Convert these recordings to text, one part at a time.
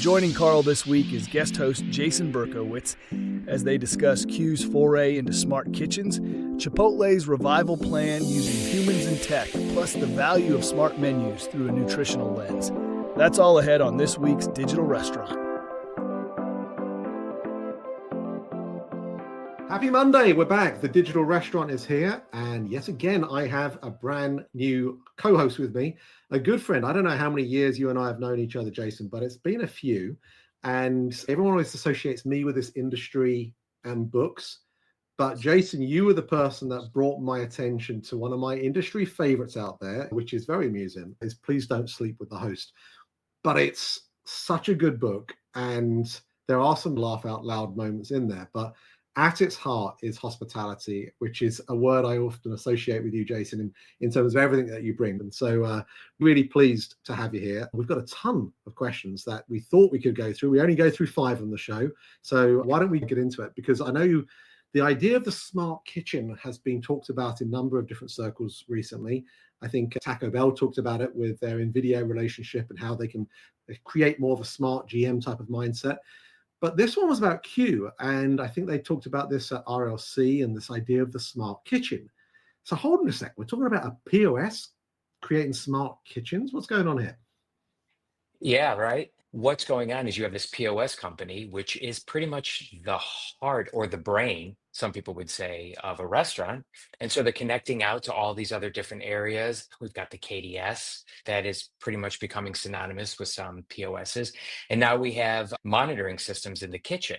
Joining Carl this week is guest host Jason Berkowitz as they discuss Q's foray into smart kitchens, Chipotle's revival plan using humans and tech, plus the value of smart menus through a nutritional lens. That's all ahead on this week's Digital Restaurant. Happy Monday, we're back. The Digital Restaurant is here. And yet again, I have a brand new co-host with me, a good friend. I don't know how many years you and I have known each other, Jason, but it's been a few. And everyone always associates me with this industry and books. But Jason, you were the person that brought my attention to one of my industry favorites out there, which is very amusing, is Please Don't Sleep with the Host. But it's such a good book. And there are some laugh out loud moments in there. But at its heart is hospitality, which is a word I often associate with you, Jason, in terms of everything that you bring. And so really pleased to have you here. We've got a ton of questions that we thought we could go through. We only go through 5 on the show. So why don't we get into it? Because I know the idea of the smart kitchen has been talked about in a number of different circles recently. I think Taco Bell talked about it with their NVIDIA relationship and how they can create more of a smart GM type of mindset. But this one was about Q, and I think they talked about this at RLC and this idea of the smart kitchen. So hold on a sec. We're talking about a POS creating smart kitchens. What's going on here? Yeah, right. What's going on is you have this POS company, which is pretty much the heart or the brain, some people would say, of a restaurant. And so they're connecting out to all these other different areas. We've got the KDS that is pretty much becoming synonymous with some POSs. And now we have monitoring systems in the kitchen.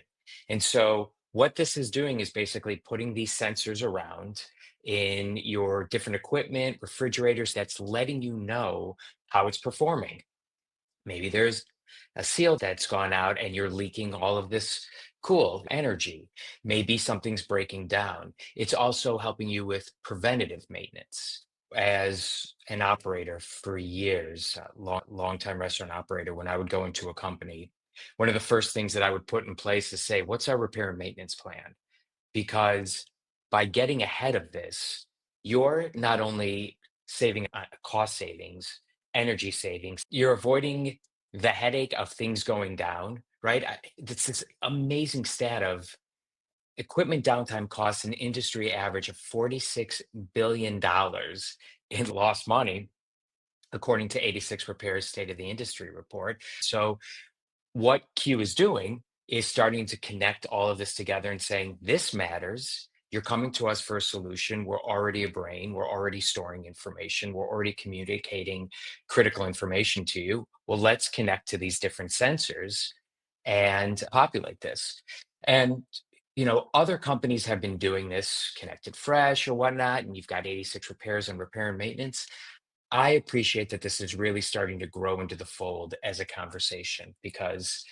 And so what this is doing is basically putting these sensors around in your different equipment, refrigerators, that's letting you know how it's performing. Maybe there's a seal that's gone out and you're leaking all of this cool energy. Maybe something's breaking down. It's also helping you with preventative maintenance. As an operator for years, long-time restaurant operator, when I would go into a company, one of the first things that I would put in place is say, what's our repair and maintenance plan? Because by getting ahead of this, you're not only saving cost savings, energy savings, you're avoiding the headache of things going down, right? It's this amazing stat of equipment downtime costs an industry average of $46 billion in lost money, according to 86 Repairs State of the Industry report. So what Q is doing is starting to connect all of this together and saying, this matters. You're coming to us for a solution. We're already a brain. We're already storing information. We're already communicating critical information to you. Well, let's connect to these different sensors and populate this. And, you know, other companies have been doing this, Connected Fresh or whatnot, and you've got 86 repairs and repair and maintenance. I appreciate that this is really starting to grow into the fold as a conversation because,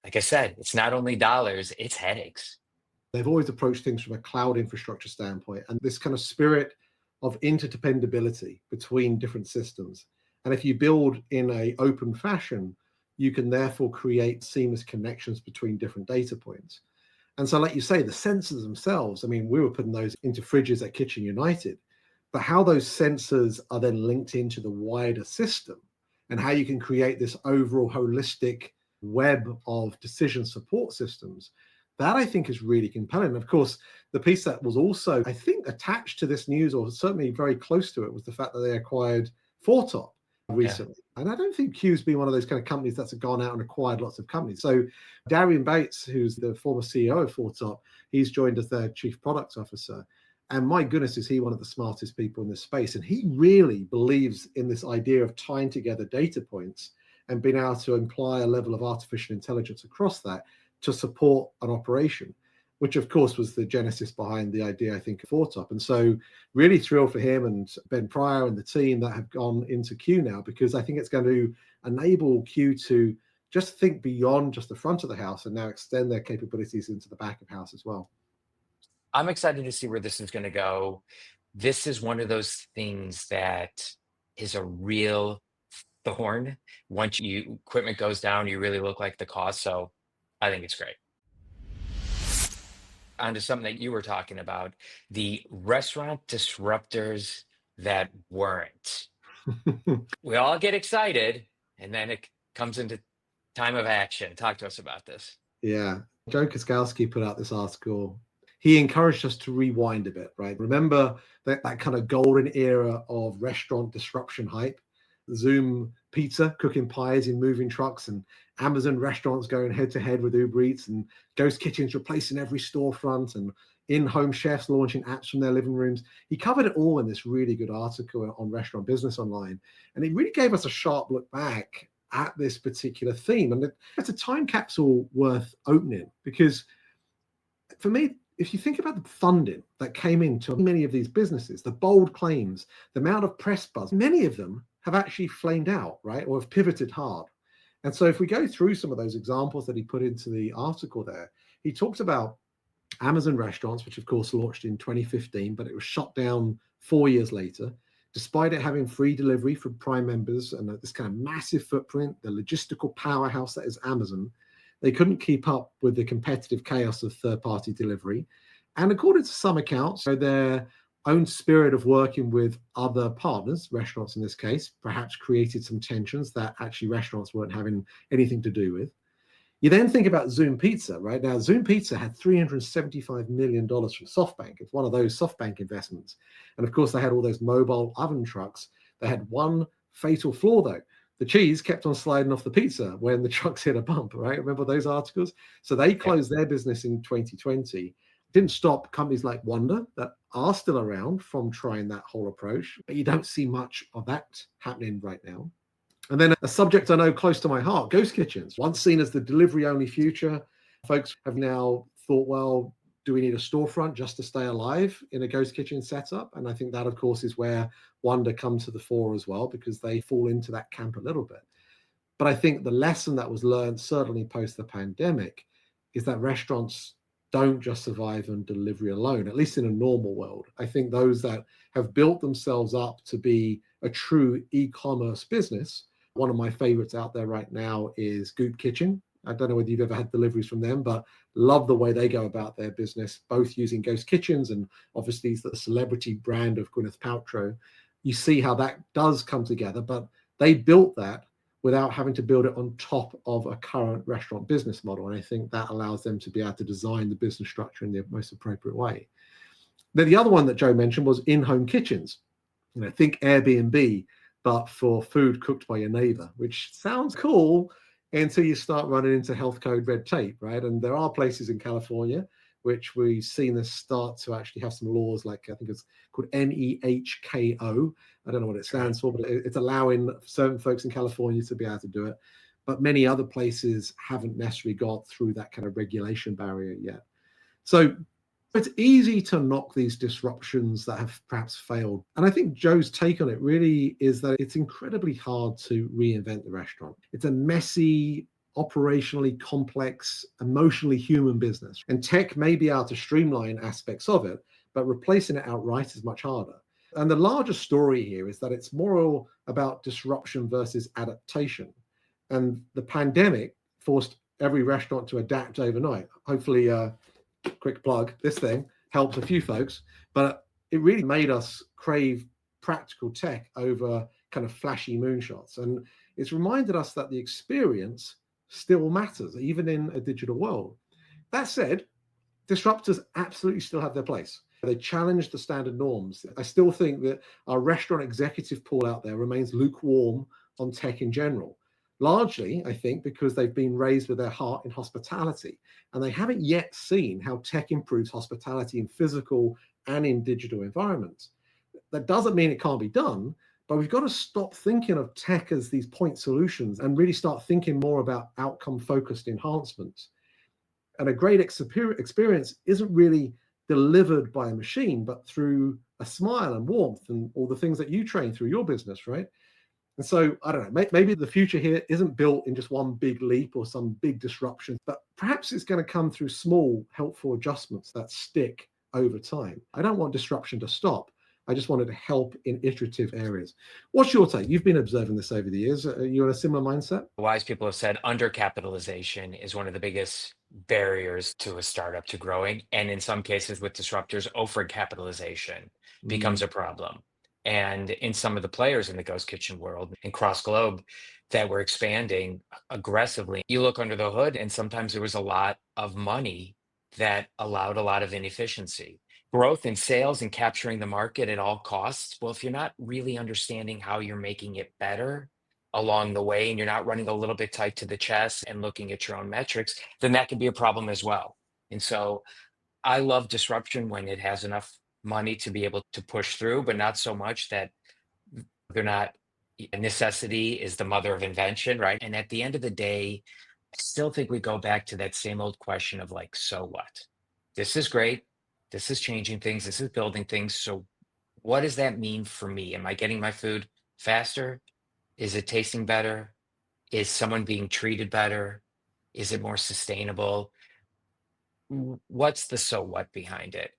like I said, it's not only dollars, it's headaches. They've always approached things from a cloud infrastructure standpoint and this kind of spirit of interdependability between different systems. And if you build in an open fashion, you can therefore create seamless connections between different data points. And so, like you say, the sensors themselves, I mean, we were putting those into fridges at Kitchen United, but how those sensors are then linked into the wider system and how you can create this overall holistic web of decision support systems, that I think is really compelling. Of course, the piece that was also, I think, attached to this news, or certainly very close to it, was the fact that they acquired Fortop recently. Yeah. And I don't think Q's been one of those kind of companies that's gone out and acquired lots of companies. So Darian Bates, who's the former CEO of Fortop, he's joined as their chief product officer. And my goodness, is he one of the smartest people in this space. And he really believes in this idea of tying together data points and being able to imply a level of artificial intelligence across that to support an operation, which of course was the genesis behind the idea, I think, of Fortop. And so really thrilled for him and Ben Pryor and the team that have gone into Q now, because I think it's going to enable Q to just think beyond just the front of the house and now extend their capabilities into the back of house as well. I'm excited to see where this is going to go. This is one of those things that is a real thorn. Once equipment goes down, you really look like the cost. So I think it's great. On to something that you were talking about, the restaurant disruptors that weren't. We all get excited, and then it comes into Time of action. Talk to us about this. Yeah. Joe Koskowski put out this article. He encouraged us to rewind a bit, right? Remember that kind of golden era of restaurant disruption hype? Zume Pizza cooking pies in moving trucks, and Amazon restaurants going head to head with Uber Eats, and ghost kitchens replacing every storefront, and in-home chefs launching apps from their living rooms. He covered it all in this really good article on Restaurant Business Online. And it really gave us a sharp look back at this particular theme. And it's a time capsule worth opening, because for me, if you think about the funding that came into many of these businesses, the bold claims, the amount of press buzz, many of them have actually flamed out, right? Or have pivoted hard. And so if we go through some of those examples that he put into the article there, he talks about Amazon restaurants, which of course launched in 2015, but it was shut down 4 years later, despite it having free delivery for Prime members and this kind of massive footprint, the logistical powerhouse that is Amazon. They couldn't keep up with the competitive chaos of third-party delivery. And according to some accounts, so their own spirit of working with other partners, restaurants in this case, perhaps created some tensions that actually restaurants weren't having anything to do with. You then think about Zume Pizza, right? Now, Zume Pizza had $375 million from SoftBank. It's one of those SoftBank investments. And of course, they had all those mobile oven trucks. They had one fatal flaw, though. The cheese kept on sliding off the pizza when the trucks hit a bump, right? Remember those articles? So they closed their business in 2020. Didn't stop companies like Wonder that are still around from trying that whole approach, but you don't see much of that happening right now. And then a subject I know close to my heart, ghost kitchens. Once seen as the delivery-only future, folks have now thought, well, do we need a storefront just to stay alive in a ghost kitchen setup? And I think that, of course, is where Wonder comes to the fore as well, because they fall into that camp a little bit. But I think the lesson that was learned, certainly post the pandemic, is that restaurants don't just survive on delivery alone, at least in a normal world. I think those that have built themselves up to be a true e-commerce business, one of my favorites out there right now is Goop Kitchen. I don't know whether you've ever had deliveries from them, but love the way they go about their business, both using ghost kitchens and obviously the celebrity brand of Gwyneth Paltrow. You see how that does come together, but they built that without having to build it on top of a current restaurant business model. And I think that allows them to be able to design the business structure in the most appropriate way. Then the other one that Joe mentioned was in-home kitchens. Think Airbnb, but for food cooked by your neighbor, which sounds cool until you start running into health code red tape, right? And there are places in California which we've seen this start to actually have some laws, like I think it's called NEHKO. I don't know what it stands for, but it's allowing certain folks in California to be able to do it. But many other places haven't necessarily got through that kind of regulation barrier yet. So it's easy to knock these disruptions that have perhaps failed. And I think Joe's take on it really is that it's incredibly hard to reinvent the restaurant. It's a messy, operationally complex, emotionally human business. And tech may be able to streamline aspects of it, but replacing it outright is much harder. And the larger story here is that it's more about disruption versus adaptation. And the pandemic forced every restaurant to adapt overnight. Hopefully, quick plug, this thing helps a few folks, but it really made us crave practical tech over kind of flashy moonshots. And it's reminded us that the experience still matters, even in a digital world. That said, disruptors absolutely still have their place. They challenge the standard norms. I still think that our restaurant executive pool out there remains lukewarm on tech in general. Largely, I think, because they've been raised with their heart in hospitality, and they haven't yet seen how tech improves hospitality in physical and in digital environments. That doesn't mean it can't be done, but we've got to stop thinking of tech as these point solutions and really start thinking more about outcome-focused enhancements. And a great experience isn't really delivered by a machine, but through a smile and warmth and all the things that you train through your business, right? And so, I don't know, maybe the future here isn't built in just one big leap or some big disruption, but perhaps it's going to come through small, helpful adjustments that stick over time. I don't want disruption to stop. I just wanted to help in iterative areas. What's your take? You've been observing this over the years. Are you in a similar mindset? Wise people have said undercapitalization is one of the biggest barriers to a startup to growing. And in some cases with disruptors, overcapitalization becomes a problem. and in some of the players in the ghost kitchen world and cross globe that were expanding aggressively. You look under the hood, and sometimes there was a lot of money that allowed a lot of inefficiency. Growth in sales and capturing the market at all costs. Well, if you're not really understanding how you're making it better along the way, and you're not running a little bit tight to the chest and looking at your own metrics, then that can be a problem as well. And so I love disruption when it has enough money to be able to push through, but not so much that they're not. Necessity is the mother of invention, right? And at the end of the day, I still think we go back to that same old question of like, so what? This is great. This is changing things. This is building things. So what does that mean for me? Am I getting my food faster? Is it tasting better? Is someone being treated better? Is it more sustainable? What's the so what behind it?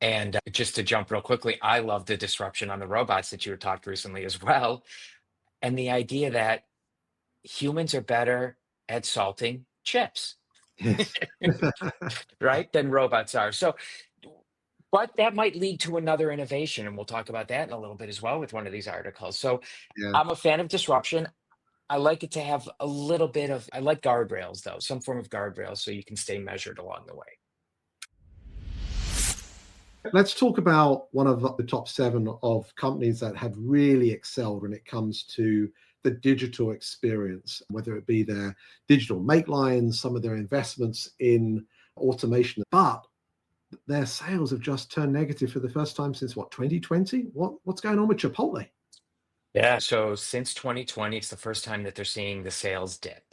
And just to jump real quickly, I love the disruption on the robots that you had talked recently as well. And the idea that humans are better at salting chips, Yes. right, than robots are. So, but that might lead to another innovation. And we'll talk about that in a little bit as well with one of these articles. So Yeah. I'm a fan of disruption. I like it to have a little bit of, I like guardrails though, some form of guardrails so you can stay measured along the way. Let's talk about one of the top 7 of companies that have really excelled when it comes to the digital experience, whether it be their digital make lines, some of their investments in automation, but their sales have just turned negative for the first time since what, 2020? What's going on with Chipotle? Yeah. So since 2020, it's the first time that they're seeing the sales dip.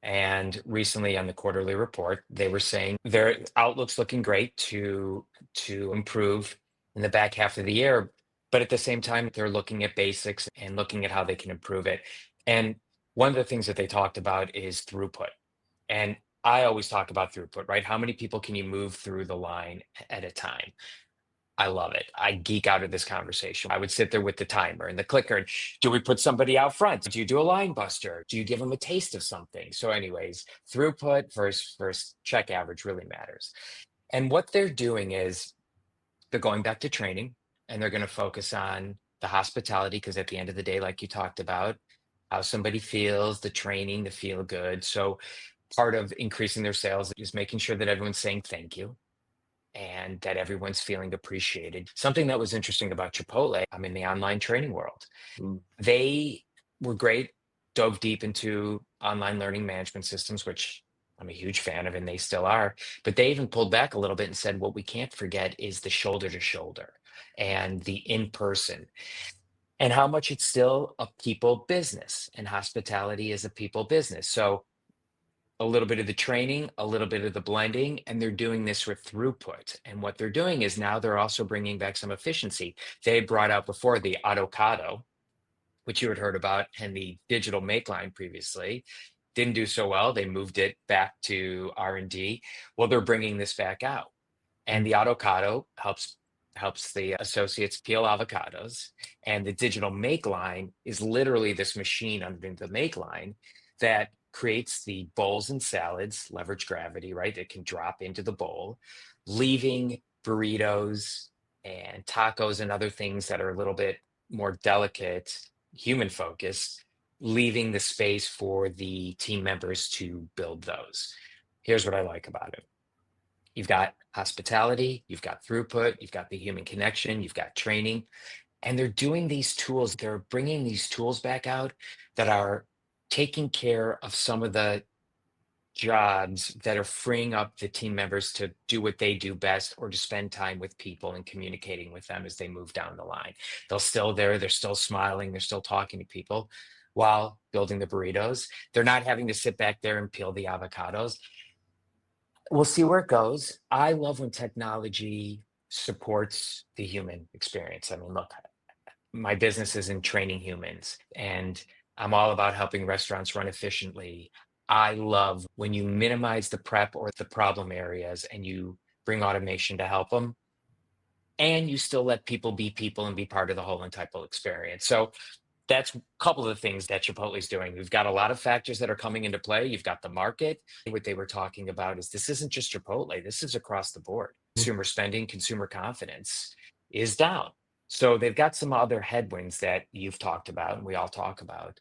And recently on the quarterly report, they were saying their outlook's looking great to improve in the back half of the year. But at the same time, they're looking at basics and looking at how they can improve it. And one of the things that they talked about is throughput. And I always talk about throughput, right? How many people can you move through the line at a time? I love it. I geek out of this conversation. I would sit there with the timer and the clicker. And do we put somebody out front? Do you do a line buster? Do you give them a taste of something? So, anyways, throughput versus check average really matters. And what they're doing is they're going back to training, and they're going to focus on the hospitality because at the end of the day, like you talked about, how somebody feels, the training, the feel good. So part of increasing their sales is making sure that everyone's saying thank you and that everyone's feeling appreciated. Something that was interesting about Chipotle, I'm in the online training world. Mm. They were great, dove deep into online learning management systems, which I'm a huge fan of, and they still are. But they even pulled back a little bit and said, what we can't forget is the shoulder to shoulder and the in person, and how much it's still a people business, and hospitality is a people business. So a little bit of the training, a little bit of the blending, and they're doing this with throughput. And what they're doing is now they're also bringing back some efficiency. They had brought out before the avocado, which you had heard about, and the digital make line previously. Didn't do so well. They moved it back to R&D. Well, they're bringing this back out. And the avocado helps the associates peel avocados. And the digital make line is literally this machine under the make line that creates the bowls and salads, leverage gravity, right? It can drop into the bowl, leaving burritos and tacos and other things that are a little bit more delicate, human focused, leaving the space for the team members to build those. Here's what I like about it. You've got hospitality, you've got throughput, you've got the human connection, you've got training, and they're doing these tools. They're bringing these tools back out that are taking care of some of the jobs that are freeing up the team members to do what they do best or to spend time with people and communicating with them as they move down the line. They're still there, they're still smiling, they're still talking to people while building the burritos. They're not having to sit back there and peel the avocados. We'll see where it goes. I love when technology supports the human experience. I mean, look, my business is in training humans, and I'm all about helping restaurants run efficiently. I love when you minimize the prep or the problem areas and you bring automation to help them, and you still let people and be part of the whole entire experience. So that's a couple of the things that Chipotle is doing. We've got a lot of factors that are coming into play. You've got the market. What they were talking about is this isn't just Chipotle. This is across the board. Consumer spending, consumer confidence is down. So they've got some other headwinds that you've talked about and we all talk about.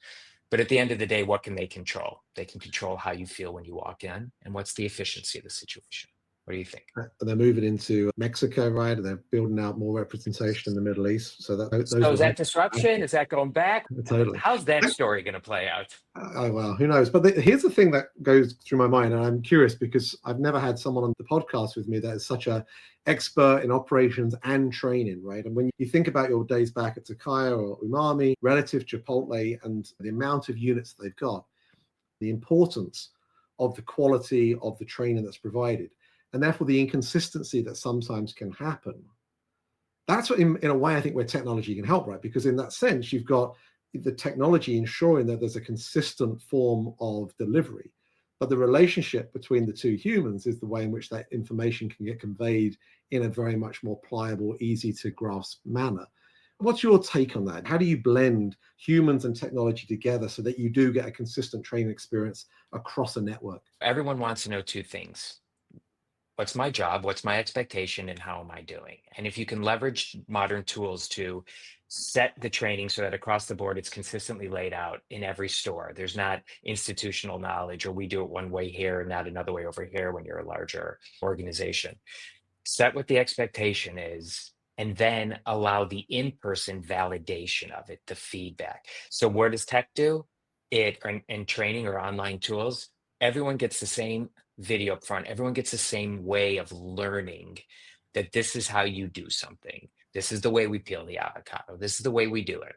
But at the end of the day, what can they control? They can control how you feel when you walk in and what's the efficiency of the situation. What do you think? They're moving into Mexico, right? They're building out more representation in the Middle East. So those So is will that disruption? Is that going back? totally. How's that story going to play out? Oh, well, who knows? But here's the thing that goes through my mind, and I'm curious because I've never had someone on the podcast with me that is such a expert in operations and training, right? And when you think about your days back at Takaya or Umami, relative Chipotle, and the amount of units that they've got, the importance of the quality of the training that's provided, and therefore the inconsistency that sometimes can happen. That's what, in a way, I think where technology can help, right? Because in that sense, you've got the technology ensuring that there's a consistent form of delivery, but the relationship between the two humans is the way in which that information can get conveyed in a very much more pliable, easy to grasp manner. What's your take on that? How do you blend humans and technology together so that you do get a consistent training experience across a network? Everyone wants to know two things. What's my job? What's my expectation? And how am I doing? And if you can leverage modern tools to set the training so that across the board it's consistently laid out in every store, there's not institutional knowledge or we do it one way here and not another way over here when you're a larger organization. Set what the expectation is and then allow the in-person validation of it, the feedback. So what does tech do? It in training or online tools, everyone gets the same video up front. Everyone gets the same way of learning that this is how you do something. This is the way we peel the avocado. This is the way we do it.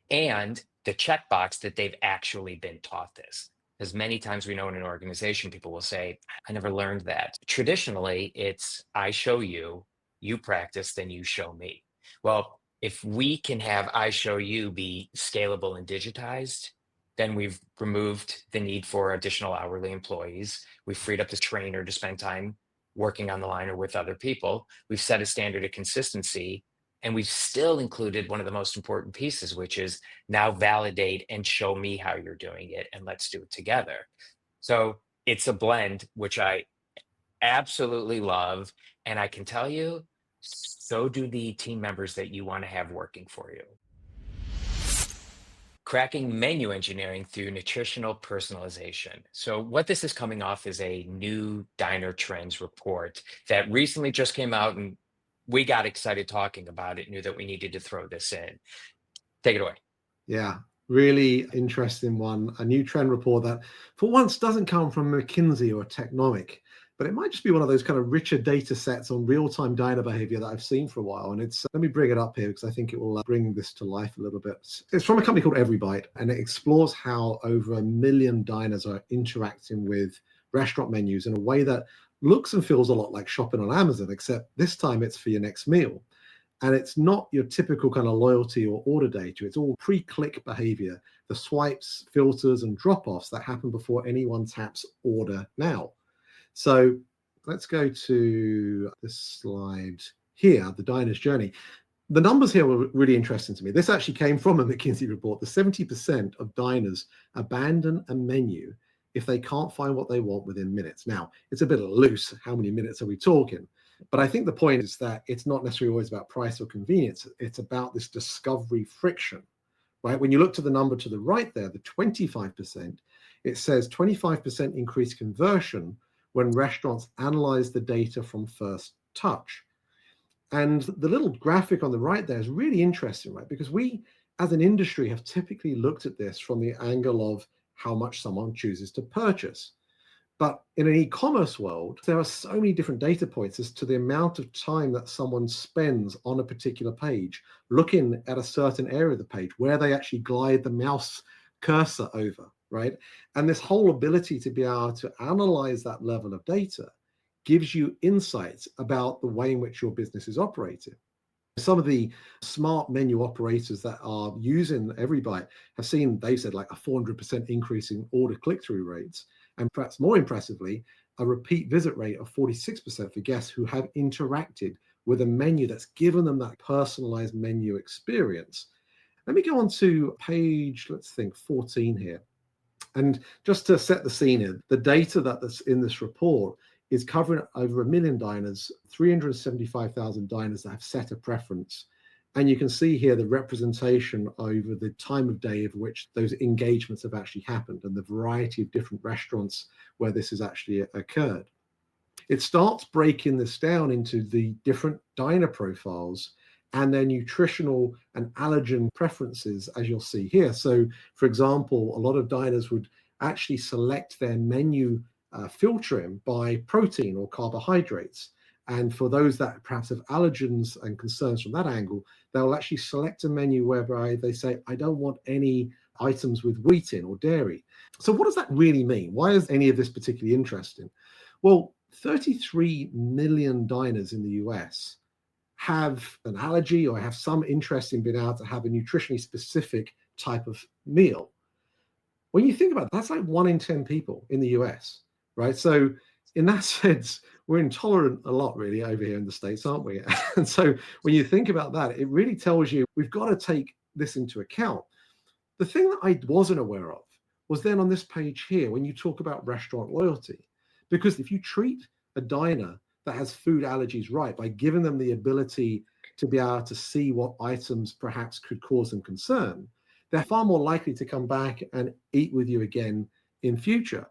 And the checkbox that they've actually been taught this. Because many times we know in an organization, people will say, I never learned that. Traditionally, it's I show you, you practice, then you show me. Well, if we can have I show you be scalable and digitized, then we've removed the need for additional hourly employees. We've freed up the trainer to spend time working on the line or with other people. We've set a standard of consistency, and we've still included one of the most important pieces, which is now validate and show me how you're doing it, and let's do it together. So it's a blend, which I absolutely love. And I can tell you, so do the team members that you want to have working for you. Cracking menu engineering through nutritional personalization. So what this is coming off is a new diner trends report that recently just came out, and we got excited talking about it, knew that we needed to throw this in. Take it away. Yeah, really interesting one. A new trend report that for once doesn't come from McKinsey or Technomic, but it might just be one of those kind of richer data sets on real-time diner behavior that I've seen for a while. And it's, let me bring it up here because I think it will bring this to life a little bit. It's from a company called EveryBite, and it explores how over 1 million diners are interacting with restaurant menus in a way that looks and feels a lot like shopping on Amazon, except this time it's for your next meal. And it's not your typical kind of loyalty or order data. It's all pre-click behavior, the swipes, filters, and drop-offs that happen before anyone taps order now. So let's go to this slide here, the diner's journey. The numbers here were really interesting to me. This actually came from a McKinsey report. The 70% of diners abandon a menu if they can't find what they want within minutes. Now, it's a bit loose. How many minutes are we talking? But I think the point is that it's not necessarily always about price or convenience. It's about this discovery friction, right? When you look to the number to the right there, the 25%, it says 25% increased conversion when restaurants analyze the data from first touch. And the little graphic on the right there is really interesting, right? Because we, as an industry, have typically looked at this from the angle of how much someone chooses to purchase. But in an e-commerce world, there are so many different data points as to the amount of time that someone spends on a particular page, looking at a certain area of the page, where they actually glide the mouse cursor over, right? And this whole ability to be able to analyze that level of data gives you insights about the way in which your business is operating. Some of the smart menu operators that are using EveryBite have seen, they've said, like a 400% increase in order click-through rates. And perhaps more impressively, a repeat visit rate of 46% for guests who have interacted with a menu that's given them that personalized menu experience. Let me go on to page, let's think, 14 here. And just to set the scene here, the data that's in this report is covering over 1 million diners, 375,000 diners that have set a preference. And you can see here the representation over the time of day of which those engagements have actually happened and the variety of different restaurants where this has actually occurred. It starts breaking this down into the different diner profiles and their nutritional and allergen preferences, as you'll see here. So, for example, a lot of diners would actually select their menu filtering by protein or carbohydrates. And for those that perhaps have allergens and concerns from that angle, they'll actually select a menu whereby they say, I don't want any items with wheat in or dairy. So what does that really mean? Why is any of this particularly interesting? Well, 33 million diners in the US have an allergy or have some interest in being able to have a nutritionally specific type of meal. When you think about it, that's like 1 in 10 people in the US, right? So in that sense, we're intolerant a lot really over here in the States, aren't we? And so when you think about that, it really tells you we've got to take this into account. The thing that I wasn't aware of was then on this page here, when you talk about restaurant loyalty, because if you treat a diner that has food allergies right by giving them the ability to be able to see what items perhaps could cause them concern, they're far more likely to come back and eat with you again in future,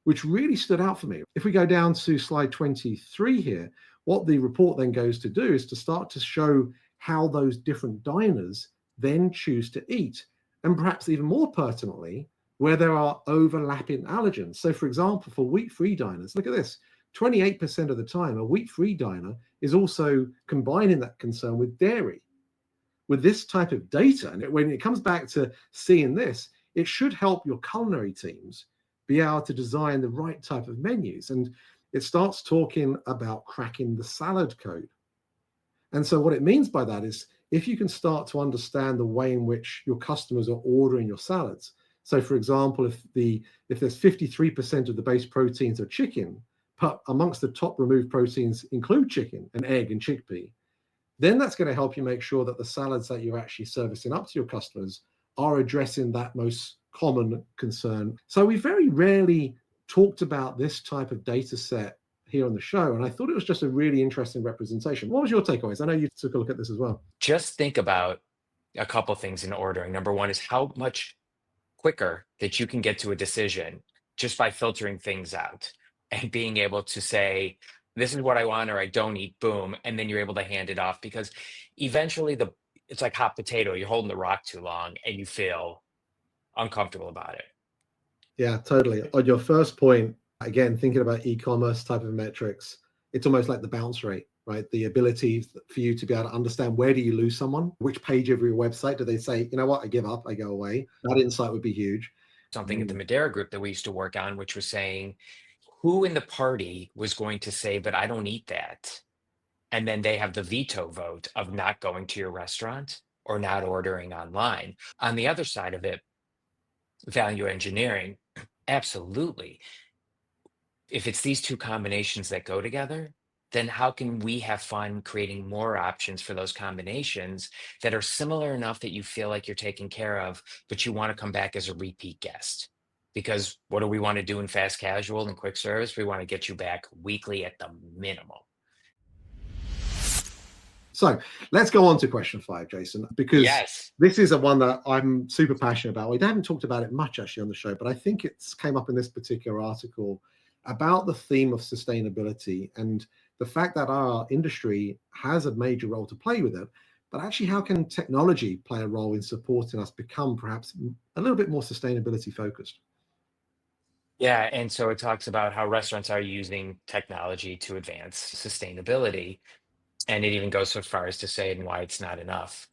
which really stood out for me. If we go down to slide 23 here, what the report then goes to do is to start to show how those different diners then choose to eat, and perhaps even more pertinently, where there are overlapping allergens. So for example, for wheat-free diners, look at this, 28% of the time, a wheat-free diner is also combining that concern with dairy. With this type of data, and when it comes back to seeing this, it should help your culinary teams be able to design the right type of menus. And it starts talking about cracking the salad code. And so what it means by that is if you can start to understand the way in which your customers are ordering your salads. So for example, if there's 53% of the base proteins are chicken, but amongst the top removed proteins include chicken and egg and chickpea, then that's going to help you make sure that the salads that you're actually servicing up to your customers are addressing that most common concern. So we very rarely talked about this type of data set here on the show, and I thought it was just a really interesting representation. What was your takeaways? I know you took a look at this as well. Just think about a couple things in ordering. Number one is how much quicker that you can get to a decision just by filtering things out and being able to say, this is what I want or I don't eat, boom, and then you're able to hand it off, because eventually it's like hot potato. You're holding the rock too long and you feel uncomfortable about it. Yeah, totally. On your first point, again, thinking about e-commerce type of metrics, it's almost like the bounce rate, right? The ability for you to be able to understand, where do you lose someone? Which page of your website do they say, you know what, I give up, I go away? That insight would be huge. Something at the Madeira group that we used to work on, which was saying, who in the party was going to say, but I don't eat that? And then they have the veto vote of not going to your restaurant or not ordering online. On the other side of it, value engineering, absolutely. If it's these two combinations that go together, then how can we have fun creating more options for those combinations that are similar enough that you feel like you're taken care of, but you want to come back as a repeat guest? Because what do we want to do in fast casual and quick service? We want to get you back weekly at the minimum. So let's go on to question 5, Jason, because Yes. this is a one that I'm super passionate about. We haven't talked about it much actually on the show, but I think it's came up in this particular article about the theme of sustainability and the fact that our industry has a major role to play with it. But actually, how can technology play a role in supporting us become perhaps a little bit more sustainability focused? Yeah. And so it talks about how restaurants are using technology to advance sustainability. And it even goes so far as to say and why it's not enough.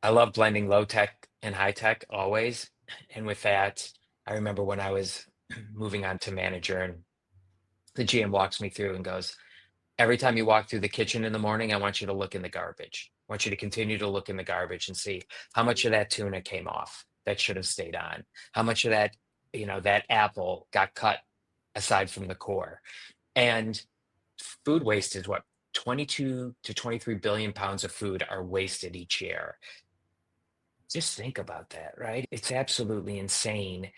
I love blending low tech and high tech always. And with that, I remember when I was moving on to manager, and the GM walks me through and goes, every time you walk through the kitchen in the morning, I want you to look in the garbage. I want you to continue to look in the garbage and see how much of that tuna came off that should have stayed on. How much of that, that apple got cut aside from the core. And food waste is what, 22 to 23 billion pounds of food are wasted each year. Just think about that, right? It's absolutely insane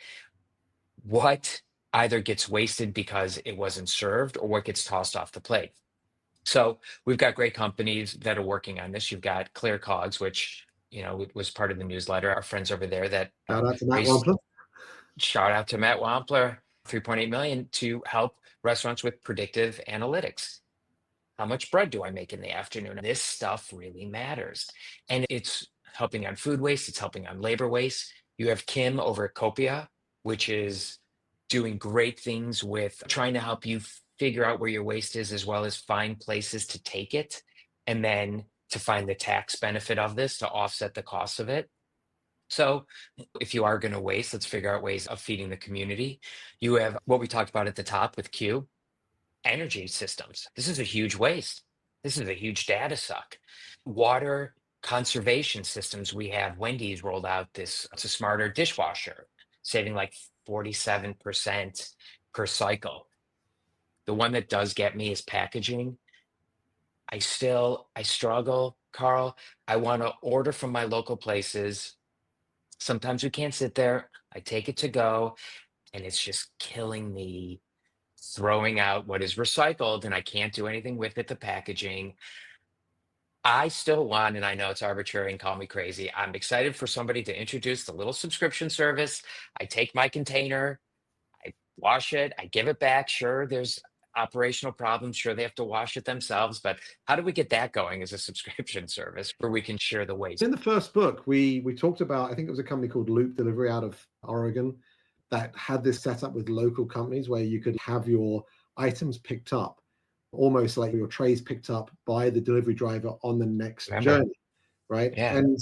what either gets wasted because it wasn't served or what gets tossed off the plate. So we've got great companies that are working on this. You've got Clear Cogs, which was part of the newsletter. Our friends over there that Shout out to Matt raised Wampler. shout out to Matt Wampler, 3.8 million to help restaurants with predictive analytics. How much bread do I make in the afternoon? This stuff really matters. And it's helping on food waste, it's helping on labor waste. You have Kim over at Copia, which is doing great things with trying to help you figure out where your waste is, as well as find places to take it, and then to find the tax benefit of this to offset the cost of it. So if you are going to waste, let's figure out ways of feeding the community. You have what we talked about at the top with Q, energy systems. This is a huge waste. This is a huge data suck. Water conservation systems. We have Wendy's rolled out this, it's a smarter dishwasher, saving like 47% per cycle. The one that does get me is packaging. I struggle, Carl. I want to order from my local places. Sometimes we can't sit there. I take it to go, and it's just killing me throwing out what is recycled, and I can't do anything with it, the packaging. I still want, and I know it's arbitrary and call me crazy, I'm excited for somebody to introduce the little subscription service. I take my container, I wash it, I give it back. Sure, there's operational problems. Sure, they have to wash it themselves. But how do we get that going as a subscription service where we can share the waste? In the first book, we talked about, I think it was a company called Loop Delivery out of Oregon that had this set up with local companies where you could have your items picked up, almost like your trays picked up by the delivery driver on the next Remember? journey, right? Yeah. And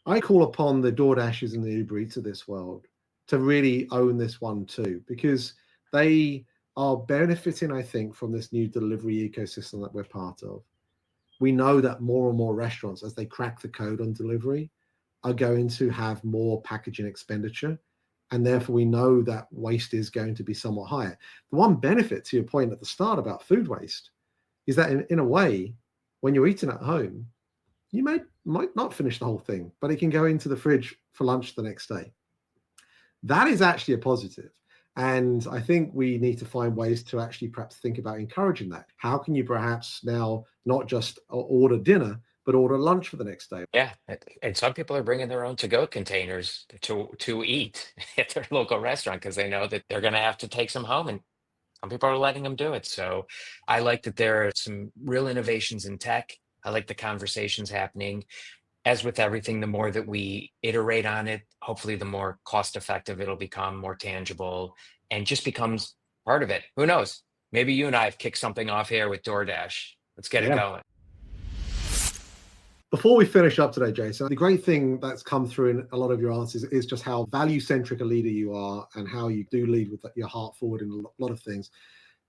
I call upon the DoorDashes and the Uber Eats of this world to really own this one too, because they are benefiting, I think, from this new delivery ecosystem that we're part of. We know that more and more restaurants, as they crack the code on delivery, are going to have more packaging expenditure. And therefore, we know that waste is going to be somewhat higher. The one benefit to your point at the start about food waste is that in a way, when you're eating at home, you might not finish the whole thing, but it can go into the fridge for lunch the next day. That is actually a positive. And I think we need to find ways to actually perhaps think about encouraging that. How can you perhaps now not just order dinner, but order lunch for the next day? Yeah, and some people are bringing their own to-go containers to eat at their local restaurant because they know that they're going to have to take some home, and some people are letting them do it. So I like that there are some real innovations in tech. I like the conversations happening. As with everything, the more that we iterate on it, hopefully the more cost effective it'll become, more tangible, and just becomes part of it. Who knows? Maybe you and I have kicked something off here with DoorDash. Let's get it Yeah. going. Before we finish up today, Jason, the great thing that's come through in a lot of your answers is just how value-centric a leader you are and how you do lead with your heart forward in a lot of things.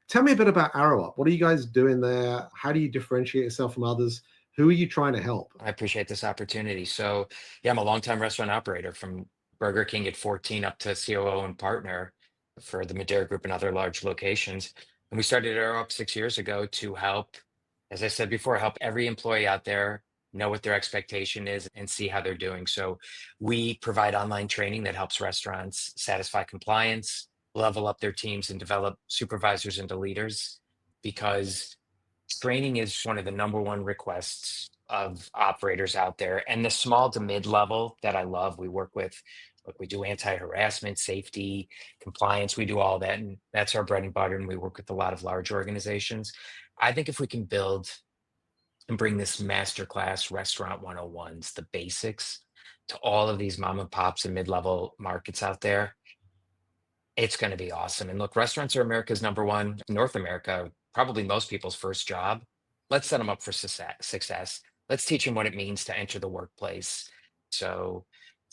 Tell me a bit about ArrowUp. What are you guys doing there? How do you differentiate yourself from others? Who are you trying to help? I appreciate this opportunity. So, yeah, I'm a longtime restaurant operator from Burger King at 14 up to COO and partner for the Madera Group and other large locations. And we started Arrow Up 6 years ago to help, as I said before, help every employee out there know what their expectation is and see how they're doing. So we provide online training that helps restaurants satisfy compliance, level up their teams, and develop supervisors into leaders, because training is one of the number one requests of operators out there. And the small to mid level that I love, we work with, look, we do anti-harassment, safety, compliance, we do all that. And that's our bread and butter. And we work with a lot of large organizations. I think if we can build and bring this masterclass restaurant 101s, the basics, to all of these mom and pops and mid-level markets out there, it's going to be awesome. And look, restaurants are America's number one, North America, probably most people's first job. Let's set them up for success. Let's teach them what it means to enter the workplace. So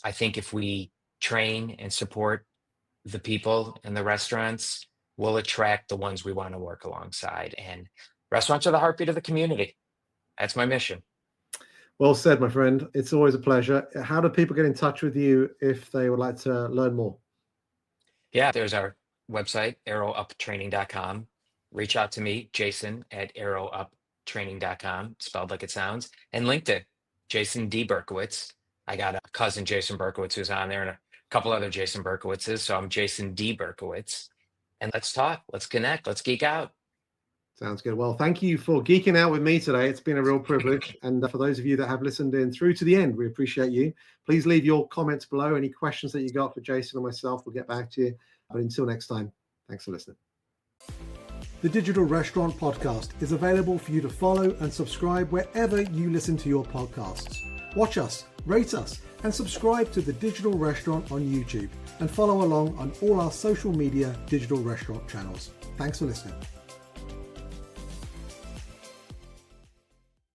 I think if we train and support the people in the restaurants, we'll attract the ones we want to work alongside. And restaurants are the heartbeat of the community. That's my mission. Well said, my friend. It's always a pleasure. How do people get in touch with you if they would like to learn more? Yeah, there's our website, arrowuptraining.com. Reach out to me, Jason at arrowuptraining.com, spelled like it sounds, and LinkedIn, Jason D. Berkowitz. I got a cousin, Jason Berkowitz, who's on there, and a couple other Jason Berkowitzes. So I'm Jason D. Berkowitz. And let's talk, let's connect, let's geek out. Sounds good. Well, thank you for geeking out with me today. It's been a real privilege. And for those of you that have listened in through to the end, we appreciate you. Please leave your comments below. Any questions that you got for Jason or myself, we'll get back to you. But until next time, thanks for listening. The Digital Restaurant Podcast is available for you to follow and subscribe wherever you listen to your podcasts. Watch us, rate us, and subscribe to The Digital Restaurant on YouTube, and follow along on all our social media digital restaurant channels. Thanks for listening.